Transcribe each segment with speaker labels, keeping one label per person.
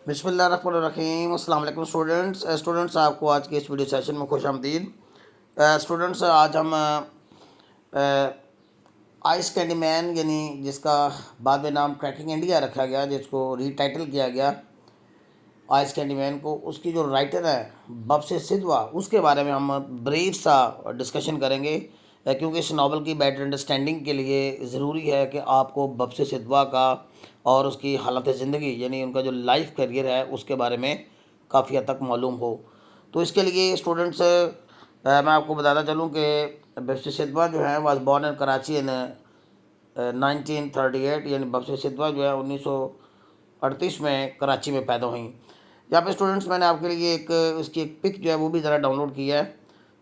Speaker 1: बिस्मिल्लाहिर्रहमानिर्रहीम। अस्सलाम वालेकुम स्टूडेंट्स आपको आज के इस वीडियो सेशन में खुश आमदीद। स्टूडेंट्स आज हम आइस कैंडी मैन यानी जिसका बाद में नाम क्रैकिंग इंडिया रखा गया, जिसको रीटाइटल किया गया आइस कैंडी मैन को, उसकी जो राइटर है बपसी सिधवा, उसके बारे में हम ब्रीफ सा डिस्कशन करेंगे। क्योंकि इस नावल की बेटर अंडरस्टैंडिंग के लिए ज़रूरी है कि आपको बपसी सिधवा का और उसकी हालत ज़िंदगी यानी उनका जो लाइफ करियर है उसके बारे में काफ़ी हद तक मालूम हो। तो इसके लिए स्टूडेंट्स मैं आपको बताता चलूँ कि बपसी सिधवा जो है वाज बॉर्न इन कराची इन 1938, यानी बपसी सिधवा जो है 1938 में कराची में पैदा हुई। यहाँ पे स्टूडेंट्स मैंने आपके लिए एक इसकी एक पिक जो है वो भी ज़रा डाउनलोड की है,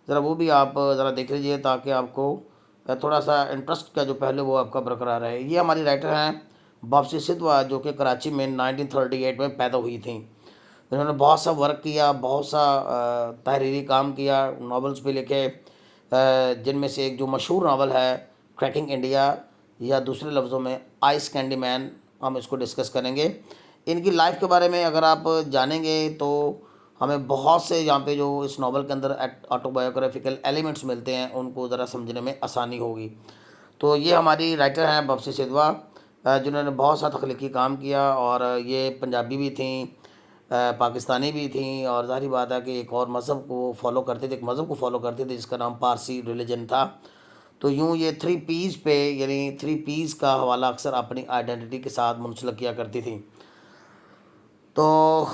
Speaker 1: ज़रा वो भी आप ज़रा देख लीजिए ताकि आपको थोड़ा सा इंटरेस्ट का जो पहले वो आपका बरकरार रहे। ये हमारी राइटर हैं बापसी सिधवा, जो कि कराची में 1938 में पैदा हुई थी। इन्होंने बहुत सा वर्क किया, बहुत सा तहरीरी काम किया, नावल्स भी लिखे, जिनमें से एक जो मशहूर नावल है क्रैकिंग इंडिया, या दूसरे लफ्ज़ों में आइस कैंडी मैन, हम इसको डिस्कस करेंगे। इनकी लाइफ के बारे में अगर आप जानेंगे तो हमें बहुत से यहाँ पे जो इस नावल के अंदर ऑटोबायोग्राफिकल एलिमेंट्स मिलते हैं, उनको ज़रा समझने में आसानी होगी। तो ये हमारी राइटर हैं बपसी सिधवा, जिन्होंने बहुत सा तख्लीकी काम किया, और ये पंजाबी भी थी, पाकिस्तानी भी थी, और ज़ाहिर बात है कि एक और मज़हब को फॉलो करते थे, एक मज़हब को फॉलो करते थे जिसका नाम पारसी रिलीजन था। तो यूँ ये 3 P's पे, यानी 3 P's का हवाला अक्सर अपनी आइडेंटिटी के साथ मुंसलिक किया करती थी। तो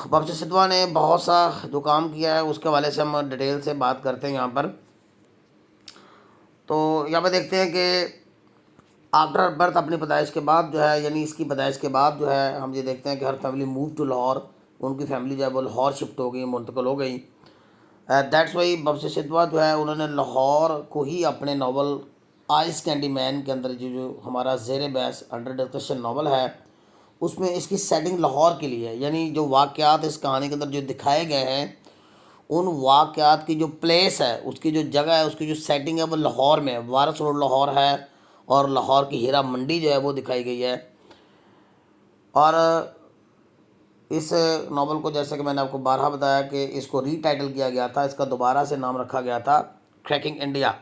Speaker 1: बपसी सिधवा ने बहुत सा जो काम किया है उसके हवाले से हम डिटेल से बात करते हैं यहाँ पर। तो यहाँ पर देखते हैं कि आफ्टर बर्थ, अपनी पैदाइश के बाद जो है, यानी इसकी पैदाइश के बाद जो है, हम ये देखते हैं कि हर फैमिली मूव टू लाहौर, उनकी फैमिली जो है वो लाहौर शिफ्ट हो गई, मुंतकिल हो गई। दैट्स वाई बपसी सिधवा जो है उन्होंने लाहौर को ही अपने नावल आइस कैंडी मैन के अंदर जो हमारा ज़ेर बहस अंडर डिस्कशन नावल है, उसमें इसकी सेटिंग लाहौर के लिए है। यानी जो वाक़यात इस कहानी के अंदर जो दिखाए गए हैं, उन वाक़यात की जो प्लेस है, उसकी जो जगह है, उसकी जो सेटिंग है वो लाहौर में है। वारस रोड लाहौर है, और लाहौर की हीरा मंडी जो है वो दिखाई गई है। और इस नावल को, जैसे कि मैंने आपको बारहा बताया कि इसको रीटाइटल किया गया था, इसका दोबारा से नाम रखा गया था क्रैकिंग इंडिया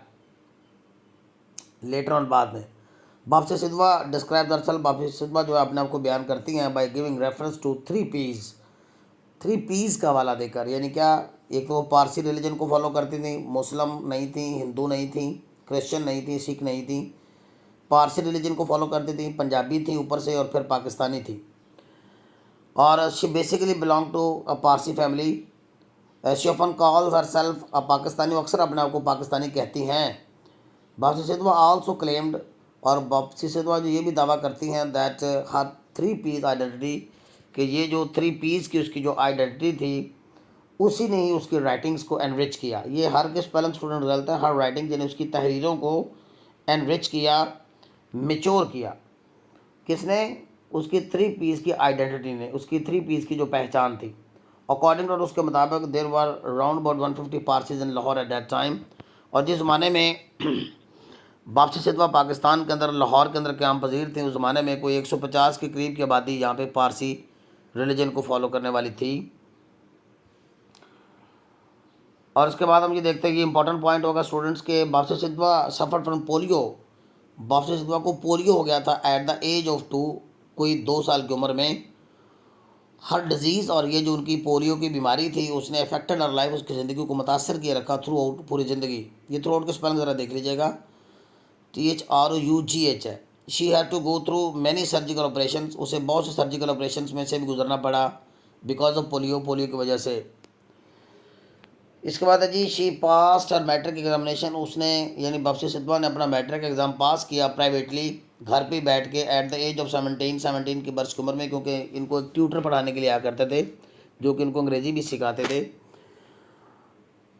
Speaker 1: लेटर ऑन, बाद में। बपसी सिधवा डिस्क्राइब, दरअसल बपसी सिधवा जो है अपने आप को बयान करती हैं by giving reference to 3 P's का हवाला देकर। यानी क्या, एक तो वो पारसी रिलीजन को फॉलो करती थी, मुस्लिम नहीं थी, हिंदू नहीं थी, क्रिश्चियन नहीं थी, सिख नहीं थी, पारसी रिलीजन को फॉलो करती थी, पंजाबी थी ऊपर से, और फिर पाकिस्तानी थी। और she basically belong to a Parsi family. She often calls herself a Pakistani, अक्सर अपने आप को पाकिस्तानी कहती हैं। बपसी सिधवा आल्सो क्लेम्ड, और बपसी सिधवा जो ये भी दावा करती हैं दैट हर 3 P's आइडेंटिटी, कि ये जो 3 P's की उसकी जो आइडेंटिटी थी, उसी ने ही उसकी राइटिंग्स को एनरिच किया। ये हर के स्पेलिंग स्टूडेंट गलत है, हर राइटिंग यानी उसकी तहरीरों को एनरिच किया, मेच्योर किया। किसने? उसकी 3 P's की आइडेंटिटी ने, उसकी 3 P's की जो पहचान थी। अकॉर्डिंग टू उसके मुताबिक there were round about 150 Parsis in Lahore at that time. और जिस ज़माने में बपसी सिधवा पाकिस्तान के अंदर लाहौर के अंदर क़याम पजीर थे, उस ज़माने में कोई 150 के करीब की आबादी यहाँ पे पारसी रिलीजन को फॉलो करने वाली थी। और उसके बाद हम ये देखते हैं कि इंपॉर्टेंट पॉइंट होगा स्टूडेंट्स के, बपसी सिधवा सफ़र फ्रॉम पोलियो। बपसी सिधवा को पोलियो हो गया था एट द एज ऑफ 2, कोई 2 साल की उम्र में। हर डिज़ीज़, और ये जो उनकी पोलियो की बीमारी थी उसने अफेक्टेड हर लाइफ, उसकी ज़िंदगी को मुतासर किए रखा थ्रू आउट, पूरी ज़िंदगी। ये थ्रू आउट के स्पेलिंग ज़रा देख लीजिएगा, THROUGH है। She had to go through many surgical operation, उसे बहुत से सर्जिकल ऑपरेशन में से भी गुजरना पड़ा बिकॉज ऑफ पोलियो, पोलियो की वजह से। इसके बाद है जी, she pass her matric examination, उसने यानी बपसी सिधवा ने अपना मैट्रिक एग्ज़ाम पास किया प्राइवेटली, घर पे बैठ के, एट द एज ऑफ 17 की बरस की उम्र में, क्योंकि इनको एक ट्यूटर पढ़ाने के लिए आया करते थे जो कि इनको अंग्रेज़ी भी सिखाते थे।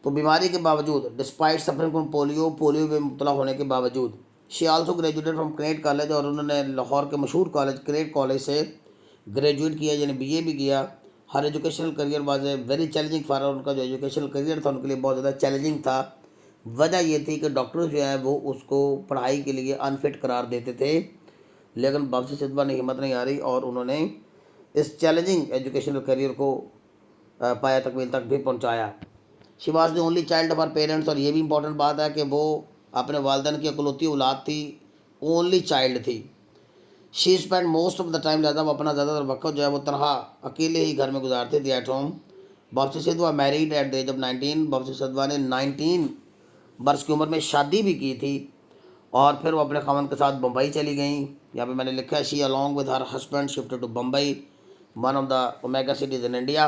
Speaker 1: तो बीमारी के बावजूद, despite suffering from polio, polio में मुब्तला होने के बावजूद, she also graduated from crate college, और उन्होंने लाहौर के मशहूर कॉलेज क्रेट कॉलेज से ग्रेजुएट किया, यानी BA भी किया। Her educational career was a very challenging for, उनका जो एजुकेशनल करियर था उनके लिए बहुत ज़्यादा चैलेंजिंग था। वजह ये थी कि डॉक्टर जो है वो उसको पढ़ाई के लिए अनफिट करार देते थे, लेकिन बपसी सिधवा ने हिम्मत नहीं हारी और उन्होंने इस चैलेंजिंग एजुकेशनल करियर को पाया तकमील तक भी पहुंचाया। She was the only child of her parents, और ये भी इंपॉर्टेंट बात है कि वो अपने वालदेन की इकलौती औलाद थी, ओनली चाइल्ड थी। She spend most of the time, ज़्यादा वो अपना ज़्यादातर वक्त जो है वो तनहा अकेले ही घर में गुजारती थी, at home. Bapsi Sidhwa married at the age of 19। Bapsi Sidhwa ने 19 वर्ष की उम्र में शादी भी की थी, और फिर वो अपने खामन के साथ बम्बई चली गई। यहाँ पे मैंने लिखा है she along with her husband shifted to Bombay, one of the omega cities in India.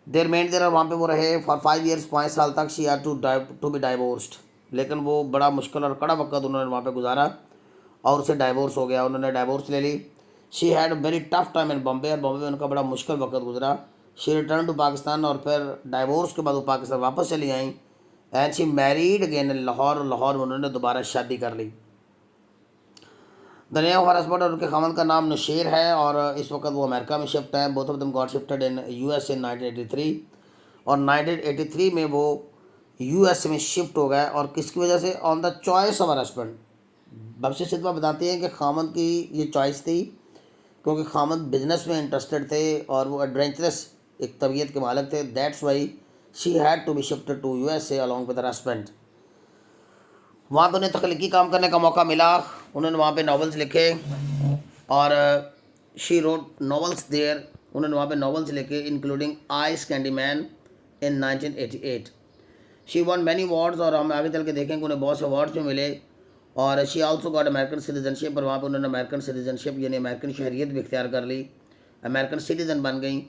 Speaker 1: There men there, वहाँ पे वो रहे फॉर 5 ईयर्स, 5 साल तक। She had to be divorced, लेकिन वो बड़ा मुश्किल और कड़ा वक्त उन्होंने वहाँ पे गुजारा और उसे डाइवोर्स हो गया, उन्होंने डाइवोर्स ले ली। She had very tough time in Bombay, और बॉम्बे में उनका बड़ा मुश्किल वक्त गुजरा। शी रिटर्न टू पाकिस्तान, और फिर डाइवोर्स के बाद वो पाकिस्तान वापस चली आई। And she married again in Lahore, Lahore में उन्होंने दोबारा शादी कर ली। The name of her husband, और उनके खामन का नाम नशेर है, और इस वक्त वो अमेरिका में शिफ्ट हैं। Both of them got shifted in US in 1983, और 1983 में वो यूएस में शिफ्ट हो गए। और किसकी वजह से? On the choice of her husband. Bapsi Sidhwa बताती हैं कि खामद की ये चॉइस थी, क्योंकि खामद बिजनेस में इंटरेस्टेड थे और वो एडवेंचरस एक तबीयत के मालिक थे। That's why she had to be shifted to USA along with her husband. वहाँ पे उन्हें तख्लीकी काम करने का मौका मिला, उन्होंने वहाँ पे नॉवेल्स लिखे, और शी रोट नॉवेल्स देयर, उन्होंने वहाँ पे नॉवेल्स लिखे including ice candy man in 1988। She von many awards, और हम आगे चल के देखेंगे उन्हें बहुत से अवार्ड्स भी मिले। और she also got American citizenship, और वहाँ पर उन्होंने अमेरिकन सिटीजनशिप यानी अमेरिकन शहरियत भी इख्तियार कर ली, अमेरिकन सिटीज़न बन गई।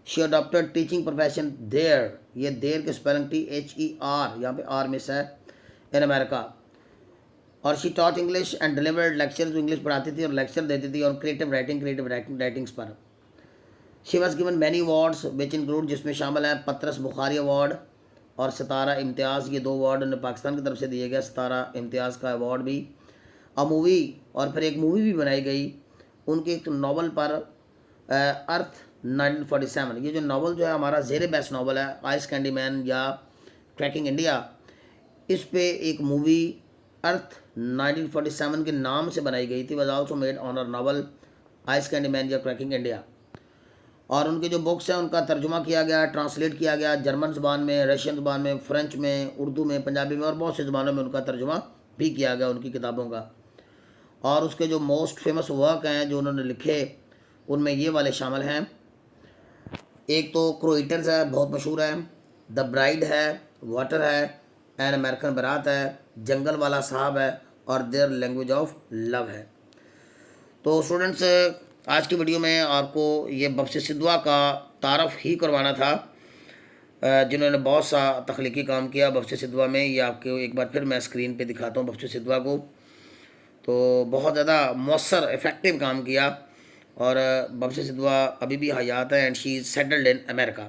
Speaker 1: She adopted teaching profession there, ये देर के स्पेलिंग THER, यहाँ पे आर मिस है, इन अमेरिका। और she taught English and delivered lectures, English पढ़ाती थी और लेक्चर देती थी, और क्रिएटिव राइटिंग्स पर। She was given many awards which include, जिसमें शामिल हैं पत्रस बुखारी अवार्ड और सितारा इम्तियाज़, ये 2 अवार्ड उन्हें पाकिस्तान की तरफ से दिए गए, सितारा इम्तियाज़ का अवार्ड भी। अ मूवी, और फिर एक मूवी भी बनाई गई उनके एक नावल पर, अर्थ 1947। ये जो नावल जो है हमारा ज़ेर बेस्ट नावल है, आइस कैंडी मैन या क्रैकिंग इंडिया, इस पे एक मूवी अर्थ 1947 के नाम से बनाई गई थी। Was also made on a novel ice candy man या क्रैकिंग इंडिया। और उनके जो बुक्स हैं उनका तर्जुमा किया गया, ट्रांसलेट किया गया जर्मन ज़बान में, रशियन ज़बान में, फ्रेंच में, उर्दू में, पंजाबी में, और बहुत सी ज़बानों में उनका तर्जुमा भी किया गया उनकी किताबों का। और उसके जो मोस्ट फेमस वर्क हैं जो उन्होंने लिखे, उनमें ये वाले शामिल हैं। एक तो क्रोइटर्स है, बहुत मशहूर है, द ब्राइड है, वाटर है, एन अमेरिकन बारात है, जंगल वाला साहब है, और देयर लैंग्वेज ऑफ लव है। तो स्टूडेंट्स, आज की वीडियो में आपको ये बप्सी सिद्धवा का तारफ़ ही करवाना था, जिन्होंने बहुत सा तख्लीकी काम किया बप्सी सिद्धवा में। ये आपको एक बार फिर मैं स्क्रीन पे दिखाता हूँ बप्सी सिद्धवा को। तो बहुत ज़्यादा मौसर इफ़ेक्टिव काम किया, और बप्सी सिद्धवा अभी भी हयात है, and she is settled in America.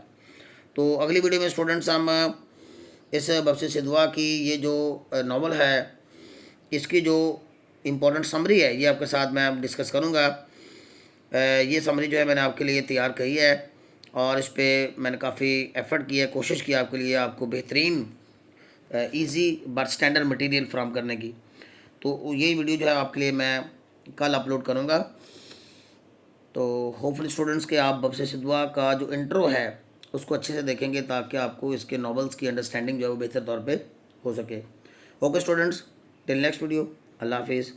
Speaker 1: तो अगली वीडियो में स्टूडेंट्स हम इस बप्सी सिद्धवा की ये जो नावल है, इसकी जो इम्पोर्टेंट समरी है, ये आपके साथ मैं डिस्कस करूँगा। ये समरी जो है मैंने आपके लिए तैयार करी है, और इस पर मैंने काफ़ी एफ़र्ट किया है, कोशिश की आपके लिए आपको बेहतरीन इजी बट स्टैंडर्ड मटेरियल फ्राहम करने की। तो यही वीडियो जो है आपके लिए मैं कल अपलोड करूँगा। तो होपफुली स्टूडेंट्स के आप बप्सी सिद्धवा का जो इंट्रो है उसको अच्छे से देखेंगे, ताकि आपको इसके नॉवेल्स की अंडरस्टैंडिंग जो है वो बेहतर तौर पे हो सके। Okay students, till next video, अल्लाह हाफिज़।